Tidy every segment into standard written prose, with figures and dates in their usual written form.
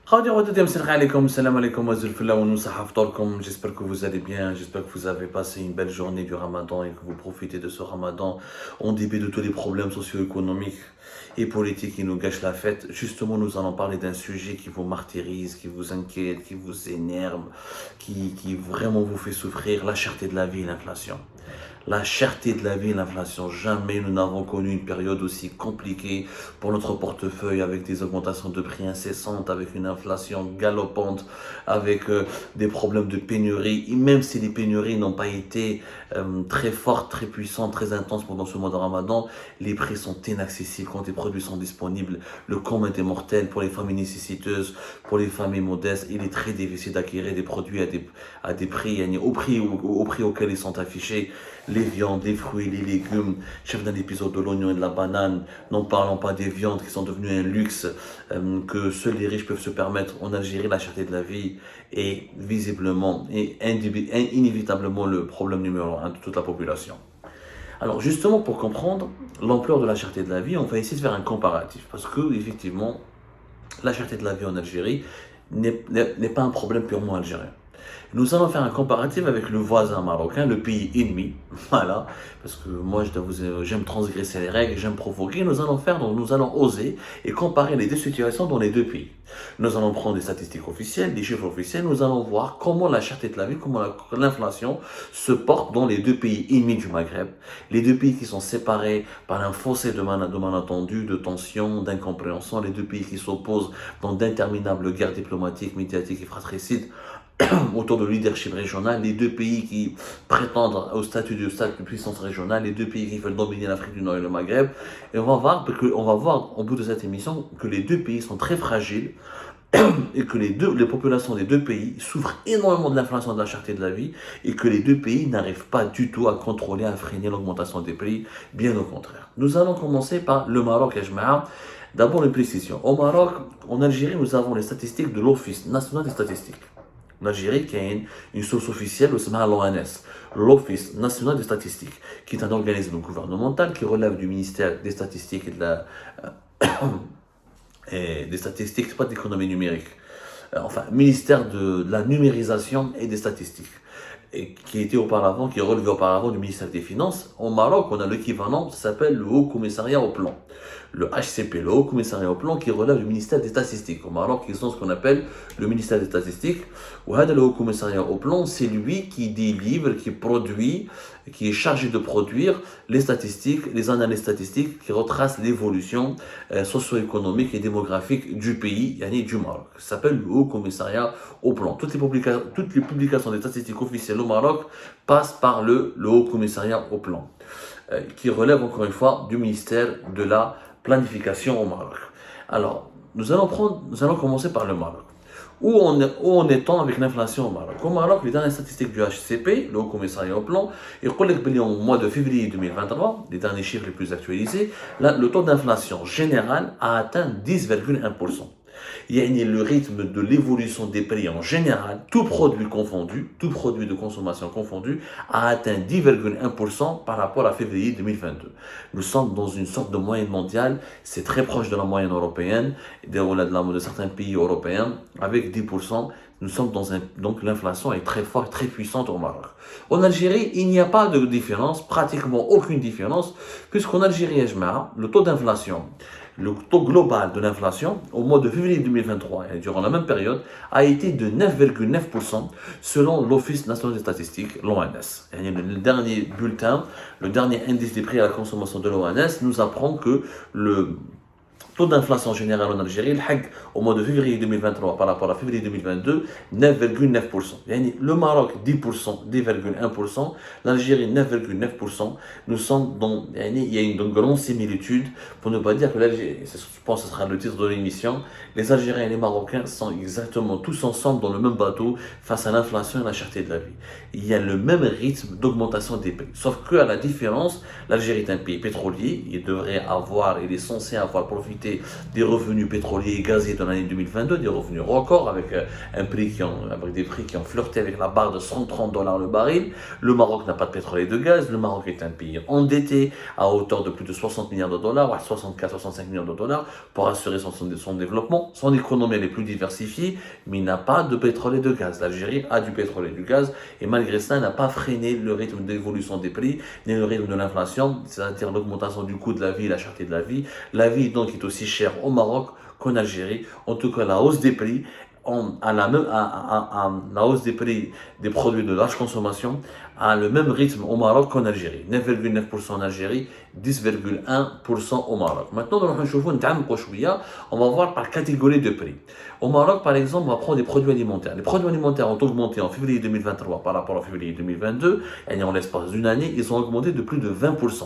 Salam alaikum wa zulfillah wa nusaha ftorkum. J'espère que vous allez bien, j'espère que vous avez passé une belle journée du ramadan et que vous profitez de ce ramadan en dépit de tous les problèmes socio-économiques et politiques qui nous gâchent la fête. Justement, nous allons parler d'un sujet qui vous martyrise, qui vous inquiète, qui vous énerve, qui vraiment vous fait souffrir, la cherté de la vie et l'inflation. La cherté de la vie et l'inflation. Jamais nous n'avons connu une période aussi compliquée pour notre portefeuille avec des augmentations de prix incessantes, avec une inflation galopante, avec des problèmes de pénurie. Et même si les pénuries n'ont pas été très fortes, très puissantes, très intenses pendant ce mois de Ramadan, les prix sont inaccessibles quand les produits sont disponibles. Le commun est mortel pour les familles nécessiteuses, pour les familles modestes. Il est très difficile d'acquérir des produits à des prix, au prix auquel ils sont affichés. Les viandes, les fruits, les légumes, chef d'un épisode de l'oignon et de la banane, n'en parlons pas des viandes qui sont devenues un luxe que seuls les riches peuvent se permettre. En Algérie, la cherté de la vie est visiblement et inévitablement le problème numéro un de toute la population. Alors justement, pour comprendre l'ampleur de la cherté de la vie, on va essayer de faire un comparatif parce que effectivement, la cherté de la vie en Algérie n'est pas un problème purement algérien. Nous allons faire un comparatif avec le voisin marocain, le pays ennemi. Voilà, parce que moi, j'aime transgresser les règles, j'aime provoquer. Nous allons oser et comparer les deux situations dans les deux pays. Nous allons prendre des statistiques officielles, des chiffres officiels. Nous allons voir comment la cherté de la vie, comment l'inflation se porte dans les deux pays ennemis du Maghreb. Les deux pays qui sont séparés par un fossé de malentendus, de tensions, d'incompréhension. Les deux pays qui s'opposent dans d'interminables guerres diplomatiques, médiatiques et fratricides autour de leadership régional, les deux pays qui prétendent au statut de puissance régionale, les deux pays qui veulent dominer l'Afrique du Nord et le Maghreb. Et on va voir au bout de cette émission que les deux pays sont très fragiles et que les populations des deux pays souffrent énormément de l'inflation et de la cherté de la vie et que les deux pays n'arrivent pas du tout à contrôler, à freiner l'augmentation des prix, bien au contraire. Nous allons commencer par le Maroc et Jema'a. D'abord une précision. Au Maroc, en Algérie, nous avons les statistiques de l'Office national des statistiques. En Algérie, il y a une source officielle, l'ONS, l'Office national des statistiques, qui est un organisme gouvernemental qui relève du ministère des statistiques et des statistiques, pas d'économie numérique, ministère de la numérisation et des statistiques, et qui relevait auparavant du ministère des Finances. Au Maroc, on a l'équivalent, ça s'appelle le Haut Commissariat au Plan. Le HCP, le Haut Commissariat au Plan, qui relève du ministère des Statistiques. Au Maroc, ils ont ce qu'on appelle le ministère des Statistiques. Le Haut Commissariat au Plan, c'est lui qui délivre, qui produit, qui est chargé de produire les statistiques, les analyses statistiques qui retracent l'évolution socio-économique et démographique du pays, du Maroc. Ça s'appelle le Haut Commissariat au Plan. Toutes les publications des statistiques officielles au Maroc passent par le Haut Commissariat au Plan, qui relève encore une fois du ministère de la planification au Maroc. Alors, nous allons commencer par le Maroc. Où en est-on avec l'inflation au Maroc? Au Maroc, les dernières statistiques du HCP, le Haut Commissariat au Plan, et au mois de février 2023, les derniers chiffres les plus actualisés, là, le taux d'inflation général a atteint 10,1%. Il y a le rythme de l'évolution des prix en général, tout produit de consommation confondu, a atteint 10,1% par rapport à février 2022. Nous sommes dans une sorte de moyenne mondiale, c'est très proche de la moyenne européenne, de certains pays européens, avec 10%. Nous sommes donc l'inflation est très forte, très puissante au Maroc. En Algérie, il n'y a pas de différence, pratiquement aucune différence, puisqu'en Algérie, le taux d'inflation, le taux global de l'inflation au mois de février 2023, et durant la même période, a été de 9,9% selon l'Office national des statistiques, l'ONS. Le dernier bulletin, le dernier indice des prix à la consommation de l'ONS nous apprend que le taux d'inflation générale en Algérie, au mois de février 2023 par rapport à février 2022, 9,9%. Le Maroc, 10%, 10,1%. L'Algérie, 9,9%. Nous sommes il y a une grande similitude, pour ne pas dire que l'Algérie, je pense que ce sera le titre de l'émission, les Algériens et les Marocains sont exactement tous ensemble dans le même bateau face à l'inflation et la cherté de la vie. Il y a le même rythme d'augmentation des prix. Sauf qu'à la différence, l'Algérie est un pays pétrolier, il est censé avoir profité profiter des revenus pétroliers et gaziers de l'année 2022, des revenus records avec avec des prix qui ont flirté avec la barre de 130 dollars le baril. Le Maroc n'a pas de pétrole et de gaz. Le Maroc est un pays endetté à hauteur de plus de 60 milliards de dollars, 64-65 milliards de dollars pour assurer son développement. Son économie elle est plus diversifiée, mais il n'a pas de pétrole et de gaz. L'Algérie a du pétrole et du gaz et malgré cela, n'a pas freiné le rythme d'évolution des prix, ni le rythme de l'inflation, c'est-à-dire l'augmentation du coût de la vie, la cherté de la vie. La vie donc est aussi chère au Maroc qu'en Algérie. En tout cas, la hausse des prix, la hausse des prix des produits de large consommation a le même rythme au Maroc qu'en Algérie. 9,9% en Algérie, 10,1% au Maroc. Maintenant, on va voir par catégorie de prix. Au Maroc, par exemple, on va prendre des produits alimentaires. Les produits alimentaires ont augmenté en février 2023 par rapport à février 2022. Et en l'espace d'une année, ils ont augmenté de plus de 20%.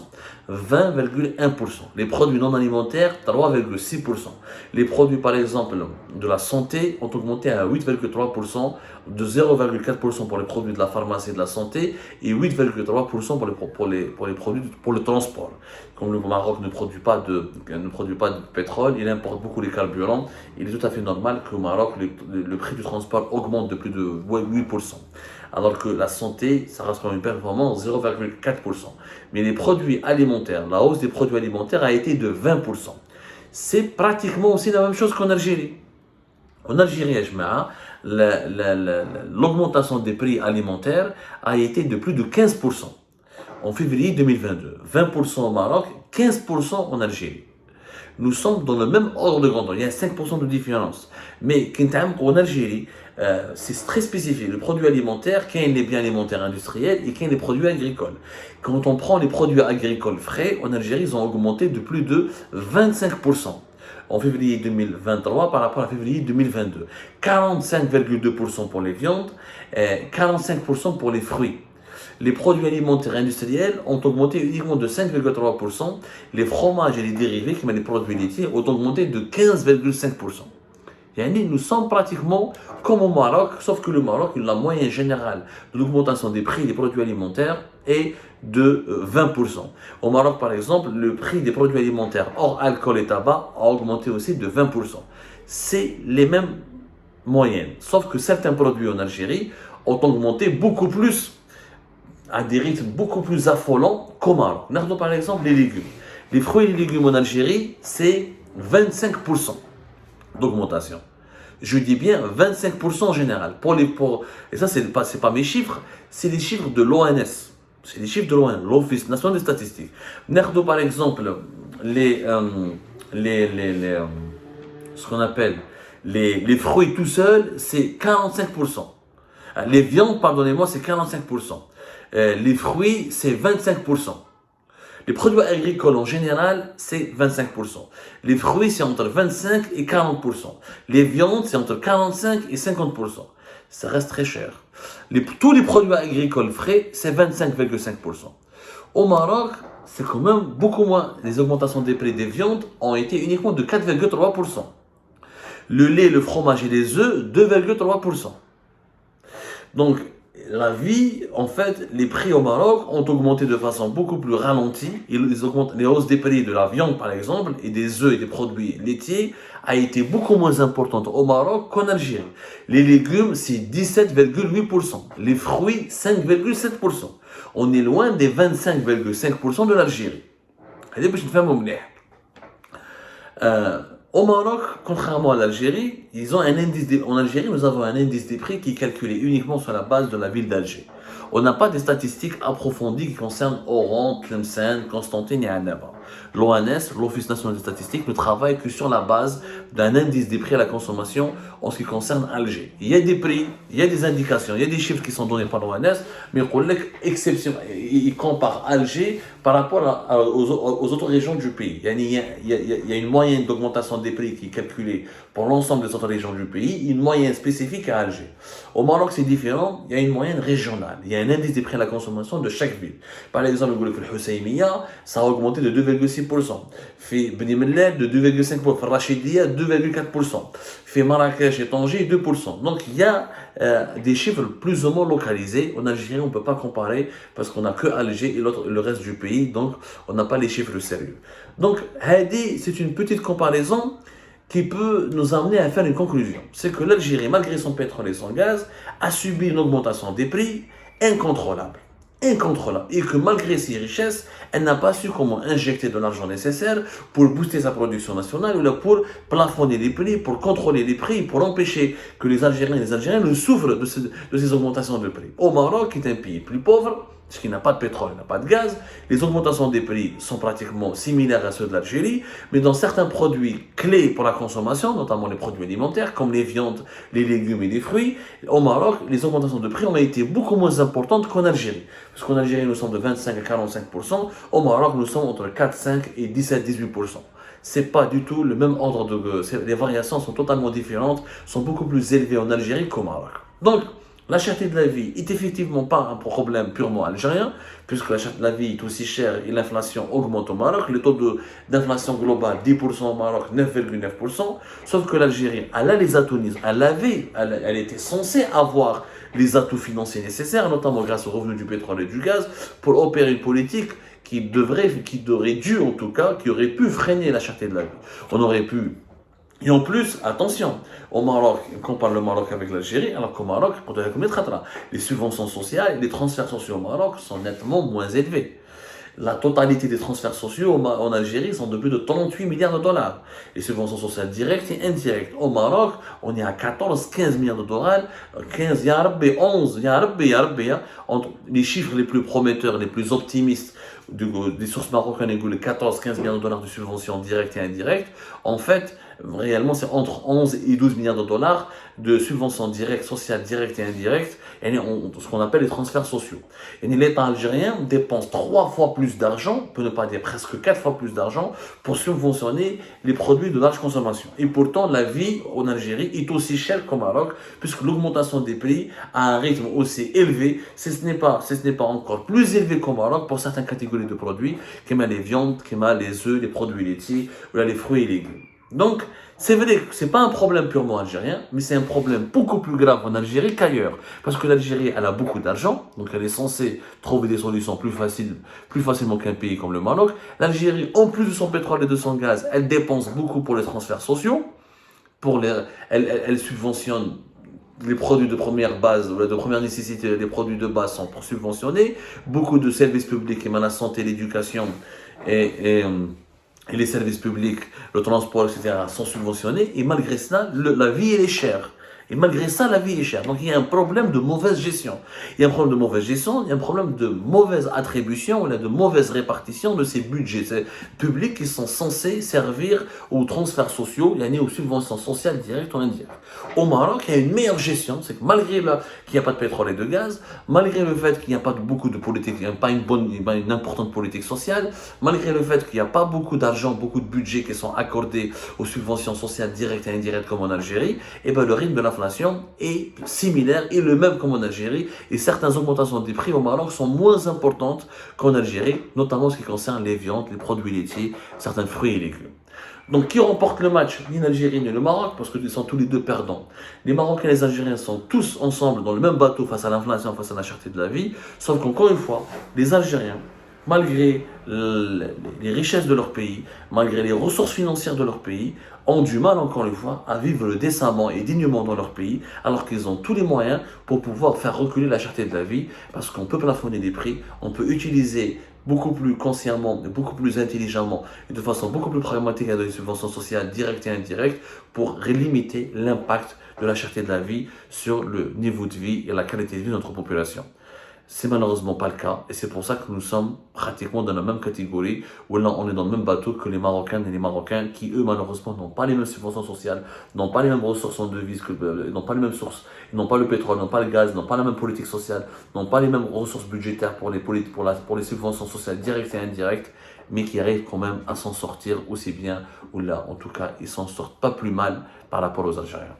20,1%. Les produits non alimentaires, 3,6%. Les produits, par exemple, de la santé ont augmenté à 8,3%, de 0,4% pour les produits de la pharmacie et de la santé, et 8,3% pour les produits pour le transport. Comme le Maroc ne produit pas de pétrole, il importe beaucoup les carburants, il est tout à fait normal qu'au Maroc, le prix du transport augmente de plus de 8%. Alors que la santé, ça reste quand même une performance 0,4%. Mais les produits alimentaires, la hausse des produits alimentaires a été de 20%. C'est pratiquement aussi la même chose qu'en Algérie. En Algérie, l'augmentation des prix alimentaires a été de plus de 15% en février 2022. 20% au Maroc, 15% en Algérie. Nous sommes dans le même ordre de grandeur. Il y a 5% de différence. Mais en Algérie, c'est très spécifique. Le produit alimentaire, qu'il y ait les biens alimentaires industriels et qu'il y ait les produits agricoles. Quand on prend les produits agricoles frais, en Algérie, ils ont augmenté de plus de 25%. En février 2023 par rapport à février 2022. 45,2% pour les viandes, 45% pour les fruits. Les produits alimentaires industriels ont augmenté uniquement de 5,3%. Les fromages et les dérivés, comme les produits laitiers, ont augmenté de 15,5%. Nous sommes pratiquement comme au Maroc, sauf que le Maroc, la moyenne générale de l'augmentation des prix des produits alimentaires est de 20%. Au Maroc, par exemple, le prix des produits alimentaires hors alcool et tabac a augmenté aussi de 20%. C'est les mêmes moyennes, sauf que certains produits en Algérie ont augmenté beaucoup plus, à des rythmes beaucoup plus affolants qu'au Maroc. Regardons par exemple les légumes. Les fruits et les légumes en Algérie, c'est 25% d'augmentation. Je dis bien 25% en général. Et ça, c'est pas mes chiffres, c'est les chiffres de l'ONS. C'est les chiffres de l'ONS, l'Office national des statistiques. Regardons par exemple ce qu'on appelle les fruits tout seuls, c'est 45%. Les viandes, pardonnez-moi, c'est 45%. Les fruits, c'est 25%. Les produits agricoles en général, c'est 25%. Les fruits, c'est entre 25 et 40%. Les viandes, c'est entre 45 et 50%. Ça reste très cher. Tous les produits agricoles frais, c'est 25,5%. Au Maroc, c'est quand même beaucoup moins. Les augmentations des prix des viandes ont été uniquement de 4,3%. Le lait, le fromage et les œufs, 2,3%. Donc, la vie, en fait, les prix au Maroc ont augmenté de façon beaucoup plus ralentie. Les hausses des prix de la viande, par exemple, et des œufs et des produits laitiers a été beaucoup moins importante au Maroc qu'en Algérie. Les légumes, c'est 17,8%. Les fruits, 5,7%. On est loin des 25,5% de l'Algérie. Au Maroc, contrairement à l'Algérie, en Algérie, nous avons un indice des prix qui est calculé uniquement sur la base de la ville d'Alger. On n'a pas des statistiques approfondies qui concernent Oran, Tlemcen, Constantine et Annaba. L'ONS, l'Office national des statistiques, ne travaille que sur la base d'un indice des prix à la consommation en ce qui concerne Alger. Il y a des prix, il y a des indications, il y a des chiffres qui sont donnés par l'ONS, mais il compare Alger par rapport aux autres régions du pays. Il y a une moyenne d'augmentation des prix qui est calculée pour l'ensemble des autres régions du pays, une moyenne spécifique à Alger. Au Maroc, c'est différent, il y a une moyenne régionale. Il y a un indice des prix à la consommation de chaque ville. Par exemple, le Husseymia, ça a augmenté de 2,8%. 2,6%. في بني ملال de 2,5%. في الرشيدية 2,4%. في Marrakech et Tanger 2%. Donc il y a des chiffres plus ou moins localisés. En Algérie, on ne peut pas comparer parce qu'on n'a que Alger et le reste du pays, donc on n'a pas les chiffres sérieux. Donc, Hadi, c'est une petite comparaison qui peut nous amener à faire une conclusion. C'est que l'Algérie, malgré son pétrole et son gaz, a subi une augmentation des prix incontrôlable. Incontrôlable. Et que malgré ses richesses, elle n'a pas su comment injecter de l'argent nécessaire pour booster sa production nationale ou là pour plafonner les prix, pour contrôler les prix, pour empêcher que les Algériens ne souffrent de ces augmentations de prix. Au Maroc, qui est un pays plus pauvre, parce qu'il n'a pas de pétrole, il n'a pas de gaz, les augmentations des prix sont pratiquement similaires à ceux de l'Algérie, mais dans certains produits clés pour la consommation, notamment les produits alimentaires, comme les viandes, les légumes et les fruits, au Maroc, les augmentations de prix ont été beaucoup moins importantes qu'en Algérie. Parce qu'en Algérie, nous sommes de 25 à 45%, au Maroc, nous sommes entre 4, 5 et 17-18%. C'est pas du tout le même ordre de... Les variations sont totalement différentes, sont beaucoup plus élevées en Algérie qu'au Maroc. Donc, la cherté de la vie est effectivement pas un problème purement algérien, puisque la cherté de la vie est aussi chère et l'inflation augmente au Maroc. Le taux d'inflation globale, 10% au Maroc, 9,9%. Sauf que l'Algérie, elle a les atouts, elle était censée avoir les atouts financiers nécessaires, notamment grâce aux revenus du pétrole et du gaz, pour opérer une politique qui aurait dû en tout cas, qui aurait pu freiner la cherté de la vie. On aurait pu. Et en plus, attention, au Maroc, on compare le Maroc avec l'Algérie, alors qu'au Maroc, les subventions sociales et les transferts sociaux au Maroc sont nettement moins élevés. La totalité des transferts sociaux en Algérie sont de plus de 38 milliards de dollars. Les subventions sociales directes et indirectes. Au Maroc, on est à 14-15 milliards de dollars, 15, yarabbi, 11, yarabbi, entre les chiffres les plus prometteurs, les plus optimistes des sources marocaines et les 14-15 milliards de dollars de subventions directes et indirectes. En fait, réellement, c'est entre 11 et 12 milliards de dollars de subventions directes, sociales, directes et indirectes, et ce qu'on appelle les transferts sociaux. Et l'État algérien dépense 3 fois plus d'argent, pour ne pas dire presque 4 fois plus d'argent, pour subventionner les produits de large consommation. Et pourtant, la vie en Algérie est aussi chère qu'au Maroc, puisque l'augmentation des prix a un rythme aussi élevé, si ce n'est pas encore plus élevé qu'au Maroc pour certaines catégories de produits, comme les viandes, comme les œufs, les produits laitiers, ou les fruits et légumes. Donc, c'est vrai que ce n'est pas un problème purement algérien, mais c'est un problème beaucoup plus grave en Algérie qu'ailleurs. Parce que l'Algérie, elle a beaucoup d'argent, donc elle est censée trouver des solutions plus facilement qu'un pays comme le Maroc. L'Algérie, en plus de son pétrole et de son gaz, elle dépense beaucoup pour les transferts sociaux, elle subventionne les produits de première base, de première nécessité, les produits de base sont subventionnés, beaucoup de services publics, comme la santé, l'éducation et les services publics, le transport, etc., sont subventionnés, et malgré cela, la vie, elle est chère. Et malgré ça, la vie est chère. Donc il y a un problème de mauvaise gestion. Il y a un problème de mauvaise gestion, il y a un problème de mauvaise attribution, de mauvaise répartition de ces budgets publics qui sont censés servir aux transferts sociaux, aux subventions sociales directes ou indirectes. Au Maroc, il y a une meilleure gestion, c'est que malgré qu'il n'y a pas de pétrole et de gaz, malgré le fait qu'il n'y a pas beaucoup de politique, il n'y a pas une importante politique sociale, malgré le fait qu'il n'y a pas beaucoup d'argent, beaucoup de budgets qui sont accordés aux subventions sociales directes et indirectes comme en Algérie, et le rythme de l'inflation est similaire et le même comme en Algérie, et certaines augmentations des prix au Maroc sont moins importantes qu'en Algérie, notamment en ce qui concerne les viandes, les produits laitiers, certains fruits et légumes. Donc qui remporte le match? Ni l'Algérie ni le Maroc, parce qu'ils sont tous les deux perdants. Les Marocains et les Algériens sont tous ensemble dans le même bateau face à l'inflation, face à la cherté de la vie, sauf qu'encore une fois, les Algériens, malgré les richesses de leur pays, malgré les ressources financières de leur pays, ont du mal, encore une fois, à vivre décemment et dignement dans leur pays, alors qu'ils ont tous les moyens pour pouvoir faire reculer la cherté de la vie, parce qu'on peut plafonner les prix, on peut utiliser beaucoup plus consciemment, et beaucoup plus intelligemment, et de façon beaucoup plus pragmatique des subventions sociales directes et indirectes, pour limiter l'impact de la cherté de la vie sur le niveau de vie et la qualité de vie de notre population. C'est malheureusement pas le cas, et c'est pour ça que nous sommes pratiquement dans la même catégorie, où là on est dans le même bateau que les Marocains et les Marocains qui eux malheureusement n'ont pas les mêmes subventions sociales, n'ont pas les mêmes ressources en devises, n'ont pas les mêmes sources, n'ont pas le pétrole, n'ont pas le gaz, n'ont pas la même politique sociale, n'ont pas les mêmes ressources budgétaires pour les subventions sociales directes et indirectes, mais qui arrivent quand même à s'en sortir aussi bien, ou là en tout cas ils s'en sortent pas plus mal par rapport aux Algériens.